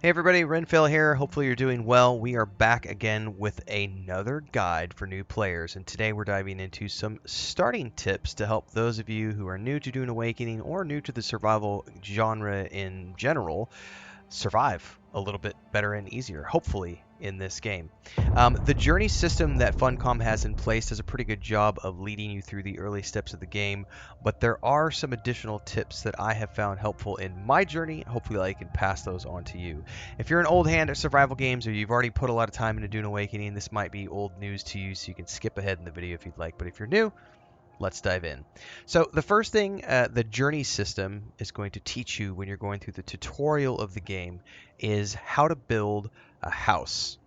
Hey everybody, Renfail here. Hopefully you're doing well. We are back again with another guide for new players, and today we're diving into some starting tips to help those of you who are new to Dune Awakening or new to the survival genre in general survive a little bit better and easier, hopefully, in this game. The journey system that Funcom has in place does a pretty good job of leading you through the early steps of the game, but there are some additional tips that I have found helpful in my journey. Hopefully, I can pass those on to you. If you're an old hand at survival games or you've already put a lot of time into Dune Awakening, this might be old news to you, so you can skip ahead in the video if you'd like. But if you're new, let's dive in. So the first thing the journey system is going to teach you when you're going through the tutorial of the game is how to build a house.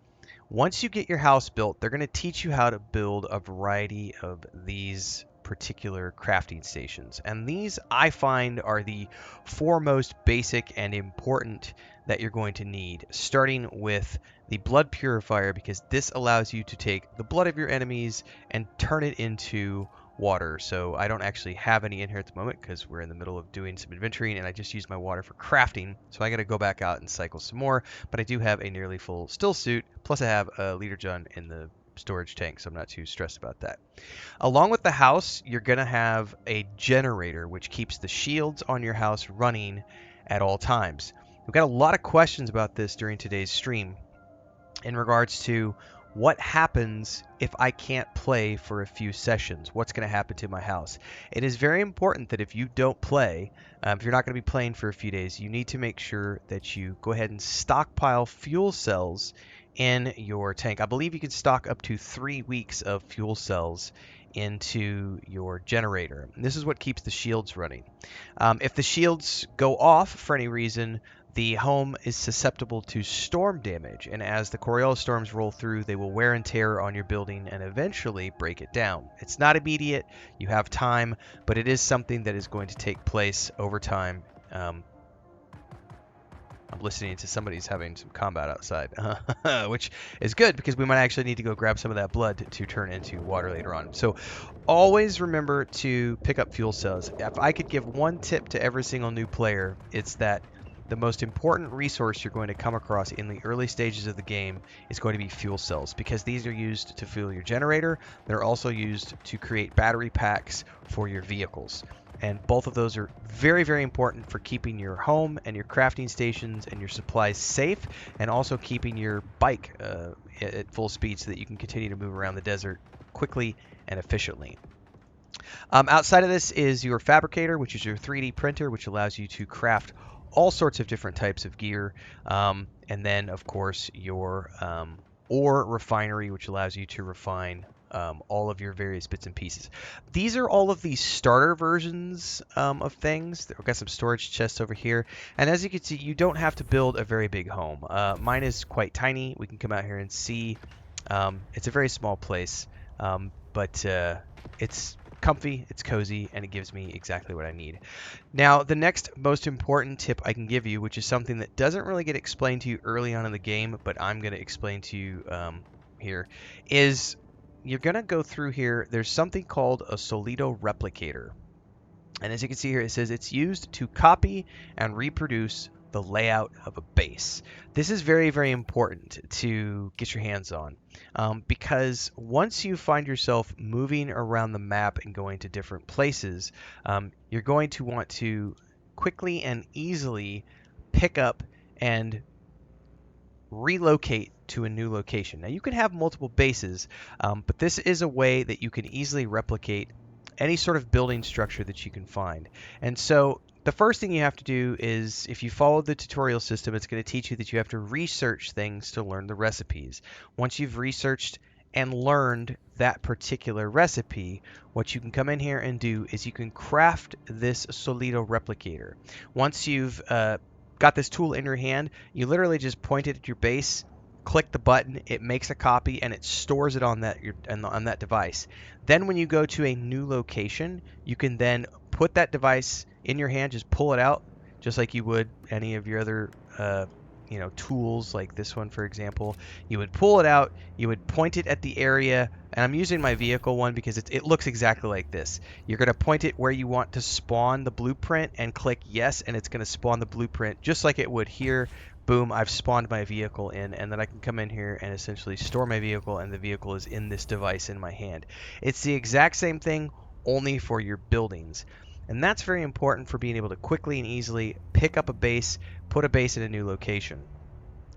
Once you get your house built, they're going to teach you how to build a variety of these particular crafting stations. And these I find are the four most basic and important that you're going to need, starting with the blood purifier, because this allows you to take the blood of your enemies and turn it into water. So I don't actually have any in here at the moment because we're in the middle of doing some adventuring and I just used my water for crafting. So I got to go back out and cycle some more, but I do have a nearly full still suit. Plus I have a leader gun in the storage tank, so I'm not too stressed about that. Along with the house, you're going to have a generator which keeps the shields on your house running at all times. We've got a lot of questions about this during today's stream in regards to what happens if I can't play for a few sessions. What's going to happen to my house? It is very important that if you don't play, if you're not going to be playing for a few days, you need to make sure that you go ahead and stockpile fuel cells in your tank. I believe you can stock up to 3 weeks of fuel cells into your generator. And this is what keeps the shields running. If the shields go off for any reason, the home is susceptible to storm damage, and as the Coriolis storms roll through, they will wear and tear on your building and eventually break it down. It's not immediate, you have time, but it is something that is going to take place over time. I'm listening to somebody's having some combat outside, which is good because we might actually need to go grab some of that blood to turn into water later on. So always remember to pick up fuel cells. If I could give one tip to every single new player, it's that the most important resource you're going to come across in the early stages of the game is going to be fuel cells, because these are used to fuel your generator. They're also used to create battery packs for your vehicles. And both of those are very, very important for keeping your home and your crafting stations and your supplies safe, and also keeping your bike at full speed so that you can continue to move around the desert quickly and efficiently. Outside of this is your fabricator, which is your 3D printer, which allows you to craft all sorts of different types of gear. And then, of course, your ore refinery, which allows you to refine all of your various bits and pieces. These are all of the starter versions of things. We've got some storage chests over here. And as you can see, you don't have to build a very big home. Mine is quite tiny. We can come out here and see. It's a very small place, but it's comfy, it's cozy, and it gives me exactly what I need. Now, the next most important tip I can give you, which is something that doesn't really get explained to you early on in the game, but I'm going to explain to you here, is you're going to go through here. There's something called a Solido replicator. And as you can see here, it says it's used to copy and reproduce the layout of a base. This is very, very important to get your hands on, because once you find yourself moving around the map and going to different places, you're going to want to quickly and easily pick up and relocate to a new location. Now, you can have multiple bases, but this is a way that you can easily replicate any sort of building structure that you can find. And so the first thing you have to do is, if you follow the tutorial system, it's going to teach you that you have to research things to learn the recipes. Once you've researched and learned that particular recipe, what you can come in here and do is you can craft this Solido replicator. Once you've got this tool in your hand, you literally just point it at your base, click the button, it makes a copy, and it stores it on that device. Then when you go to a new location, you can then put that device in your hand, just pull it out, just like you would any of your other tools, like this one, for example. You would pull it out, you would point it at the area, and I'm using my vehicle one because it looks exactly like this. You're going to point it where you want to spawn the blueprint and click yes, and it's going to spawn the blueprint just like it would here, boom, I've spawned my vehicle in, and then I can come in here and essentially store my vehicle, and the vehicle is in this device in my hand. It's the exact same thing, only for your buildings. And that's very important for being able to quickly and easily pick up a base, put a base in a new location.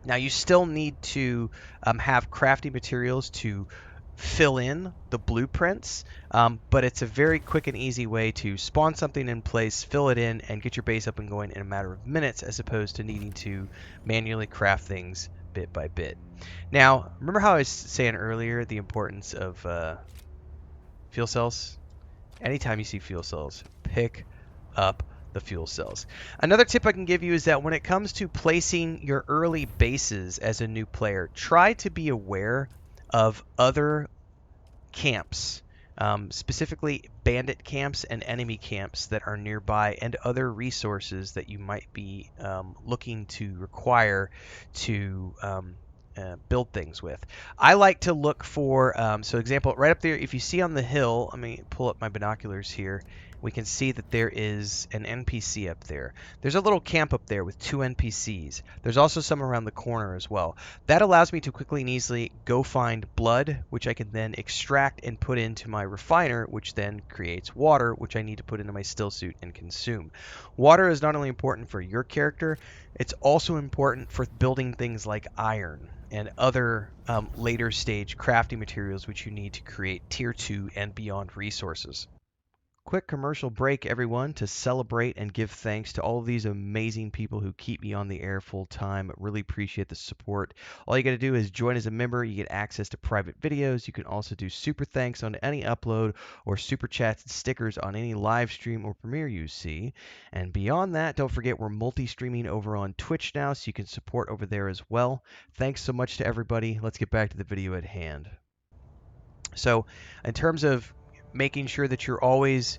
Now, you still need to have crafty materials to fill in the blueprints, but it's a very quick and easy way to spawn something in place, fill it in, and get your base up and going in a matter of minutes, as opposed to needing to manually craft things bit by bit. Now, remember how I was saying earlier the importance of fuel cells? Anytime you see fuel cells, pick up the fuel cells. Another tip I can give you is that when it comes to placing your early bases as a new player, try to be aware of other camps, specifically bandit camps and enemy camps that are nearby, and other resources that you might be looking to require to build things with. I like to look for, so example, right up there, if you see on the hill, let me pull up my binoculars here, we can see that there is an NPC up there. There's a little camp up there with 2 NPCs. There's also some around the corner as well. That allows me to quickly and easily go find blood, which I can then extract and put into my refiner, which then creates water, which I need to put into my still suit and consume. Water is not only important for your character, it's also important for building things like iron and other later stage crafting materials which you need to create tier 2 and beyond resources. Quick commercial break, everyone, to celebrate and give thanks to all of these amazing people who keep me on the air full time. Really appreciate the support. All you got to do is join as a member. You get access to private videos. You can also do super thanks on any upload, or super chats and stickers on any live stream or premiere you see. And beyond that, don't forget we're multi-streaming over on Twitch now, so you can support over there as well. Thanks so much to everybody. Let's get back to the video at hand. So, in terms of making sure that you're always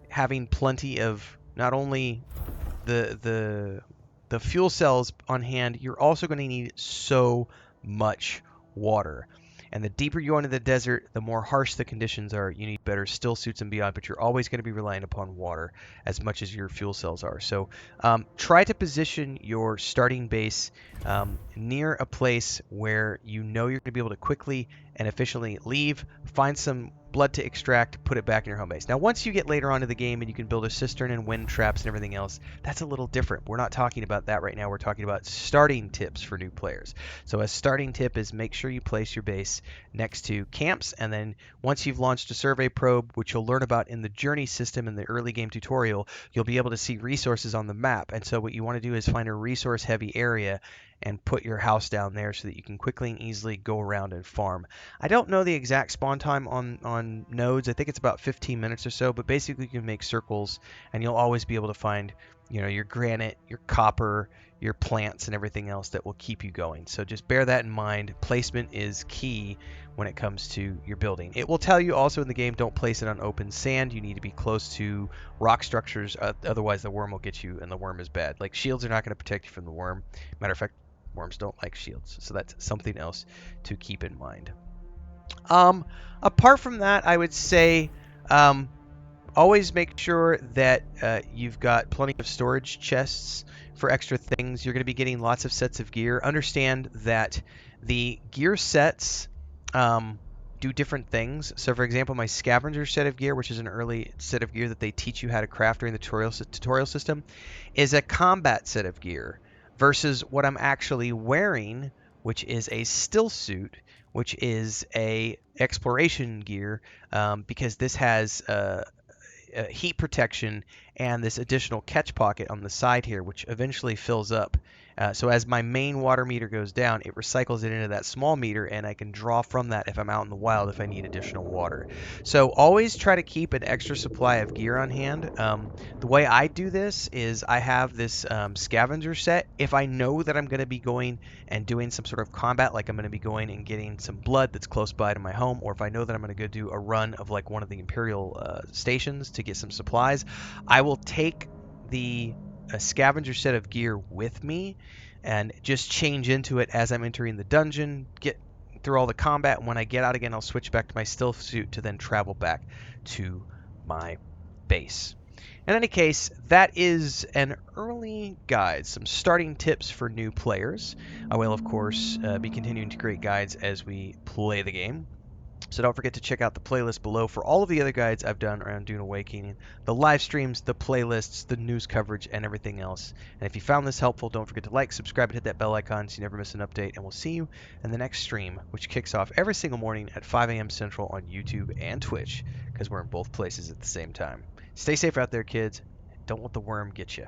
having plenty of not only the fuel cells on hand, you're also going to need so much water. And the deeper you go into the desert, the more harsh the conditions are. You need better still suits and beyond, but you're always going to be relying upon water as much as your fuel cells are. So try to position your starting base near a place where you know you're going to be able to quickly and efficiently leave, find some blood to extract, put it back in your home base. Now, once you get later on in the game and you can build a cistern and wind traps and everything else, that's a little different. We're not talking about that right now. We're talking about starting tips for new players. So a starting tip is make sure you place your base next to camps, and then once you've launched a survey probe, which you'll learn about in the journey system in the early game tutorial, you'll be able to see resources on the map. And so what you want to do is find a resource heavy area and put your house down there so that you can quickly and easily go around and farm. I don't know the exact spawn time on nodes. I think it's about 15 minutes or so, but basically you can make circles and you'll always be able to find, you know, your granite, your copper, your plants, and everything else that will keep you going. So just bear that in mind. Placement is key when it comes to your building. It will tell you also in the game, don't place it on open sand. You need to be close to rock structures, otherwise the worm will get you, and the worm is bad. Like, shields are not going to protect you from the worm. Matter of fact, worms don't like shields, so that's something else to keep in mind. Apart from that, I would say always make sure that you've got plenty of storage chests for extra things. You're going to be getting lots of sets of gear. Understand that the gear sets do different things. So, for example, my scavenger set of gear, which is an early set of gear that they teach you how to craft during the tutorial system, is a combat set of gear versus what I'm actually wearing, which is a still suit, which is a exploration gear, because this has heat protection and this additional catch pocket on the side here, which eventually fills up. So as my main water meter goes down, it recycles it into that small meter, and I can draw from that if I'm out in the wild if I need additional water. So always try to keep an extra supply of gear on hand. The way I do this is I have this scavenger set. If I know that I'm going to be going and doing some sort of combat, like I'm going to be going and getting some blood that's close by to my home, or if I know that I'm going to go do a run of like one of the Imperial stations to get some supplies, I will take a scavenger set of gear with me and just change into it as I'm entering the dungeon, get through all the combat, and when I get out again, I'll switch back to my stealth suit to then travel back to my base. In any case, that is an early guide, some starting tips for new players. I will, of course, be continuing to create guides as we play the game. So don't forget to check out the playlist below for all of the other guides I've done around Dune Awakening, the live streams, the playlists, the news coverage, and everything else. And if you found this helpful, don't forget to like, subscribe, and hit that bell icon so you never miss an update. And we'll see you in the next stream, which kicks off every single morning at 5 a.m. Central on YouTube and Twitch, because we're in both places at the same time. Stay safe out there, kids. Don't let the worm get you.